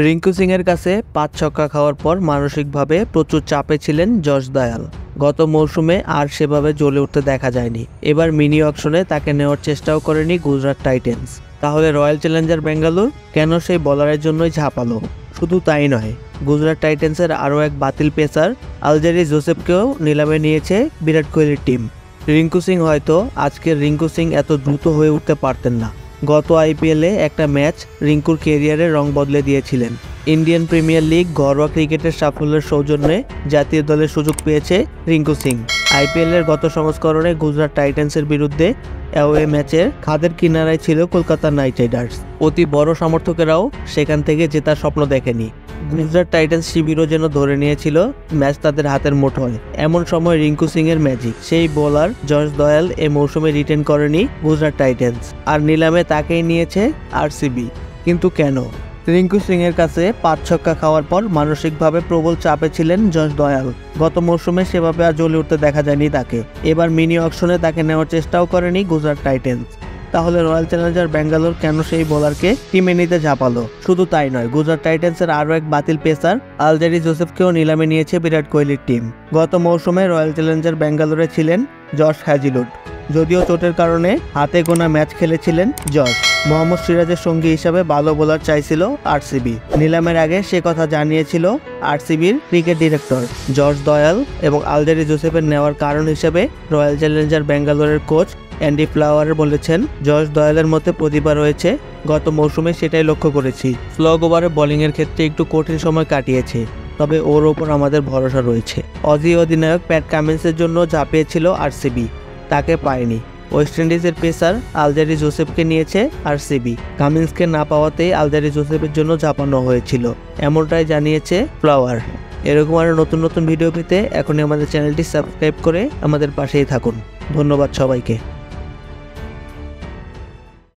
রিঙ্কু সিং এর কাছে 5 ছক্কা খাওয়ার পর মানসিকভাবে প্রচুর চাপে ছিলেন জশ দয়াল। গত মৌসুমে আর সেভাবে জ্বলে উঠতে দেখা যায়নি। এবার মিনি অকশনে তাকে নেওয়ার চেষ্টাও করেনি গুজরাট টাইটেন্স। তাহলে রয়্যাল চ্যালেঞ্জার বেঙ্গালুরু কেন সেই বলারের জন্যই ঝাঁপালো? শুধু তাই নয়, গুজরাট টাইটেন্সের আরও এক বাতিল পেসার আলজেরি জোসেফকেও নিলামে নিয়েছে বিরাট কোহলির টিম। রিঙ্কু সিং হয়তো আজকের রিঙ্কু সিং এত দ্রুত হয়ে উঠতে পারতেন না। গত আইপিএলে একটা ম্যাচ রিঙ্কুর ক্যারিয়ারে রং বদলে দিয়েছিলেন। ইন্ডিয়ান প্রিমিয়ার লিগ ঘরোয়া ক্রিকেটের সাফল্যের সৌজন্যে জাতীয় দলের সুযোগ পেয়েছে রিঙ্কু সিং। আইপিএলের গত সংস্করণে গুজরাট টাইটেন্সের বিরুদ্ধে অ্যাওয়ে ম্যাচের খাদের কিনারায় ছিল কলকাতা নাইট রাইডার্স। অতি বড় সমর্থকেরাও সেখান থেকে জেতার স্বপ্ন দেখেনি। গুজরাট টাইটেন্স শিবিরও যেন ধরে নিয়েছিল ম্যাচ তাদের হাতের মুঠোয়। এমন সময় রিঙ্কু সিং এর ম্যাজিক। সেই বোলার জশ দয়াল এ মৌসুমে রিটেন করেনি গুজরাট টাইটেন্স, আর নিলামে তাকেই নিয়েছে আরসিবি। কিন্তু কেন? রিঙ্কু সিং এর কাছে 5 ছক্কা খাওয়ার পর মানসিকভাবে প্রবল চাপে ছিলেন জশ দয়াল। গত মৌসুমে সেভাবে আর জ্বলে উঠতে দেখা যায়নি তাকে। এবার মিনি অকশনে তাকে নেওয়ার চেষ্টাও করেনি গুজরাট টাইটেন্স। তাহলে রয়্যাল চ্যালেঞ্জার বেঙ্গালুরু কেন সেই বোলারকে টিমে নিতে ঝাঁপালো? শুধু তাই নয়, গুজরাট টাইটেন্সের আরও এক বাতিল পেসার আলজেরি জোসেফকেও নিলামে নিয়েছে বিরাট কোহলির টিম। গত মৌসুমে রয়্যাল চ্যালেঞ্জার বেঙ্গালুরুরে ছিলেন জশ হ্যাজিলুড। যদিও চোটের কারণে হাতে গোনা ম্যাচ খেলেছিলেন জশ। মোহাম্মদ সিরাজের সঙ্গী হিসাবে ভালো বোলার চাইছিল আরসিবি। নিলামের আগে সে কথা জানিয়েছিল আরসিবির ক্রিকেট ডিরেক্টর। জশ দয়াল এবং আলজেরি জোসেফের নেওয়ার কারণ হিসেবে রয়্যাল চ্যালেঞ্জার বেঙ্গালুরুর কোচ অ্যান্ডি ফ্লাওয়ার বলেছেন, জশ দয়ালের মধ্যে প্রতিভা রয়েছে, গত মৌসুমে সেটাই লক্ষ্য করেছি। স্লগ ওভারে বোলিংয়ের ক্ষেত্রে একটু কঠিন সময় কাটিয়েছে, তবে ওর ওপর আমাদের ভরসা রয়েছে। অজি অধিনায়ক প্যাট কামিন্সের জন্য ঝাঁপিয়েছিল আরসিবি, তাকে পায়নি। ওয়েস্ট ইন্ডিজের পেসার আলজেরি জোসেফকে নিয়েছে আরসিবি। কামিন্সকে না পাওয়াতেই আলজেরি জোসেফের জন্য ঝাঁপানো হয়েছিল, এমনটাই জানিয়েছে ফ্লাওয়ার। এরকম আরও নতুন নতুন ভিডিও পেতে এখনই আমাদের চ্যানেলটি সাবস্ক্রাইব করে আমাদের পাশেই থাকুন। ধন্যবাদ সবাইকে।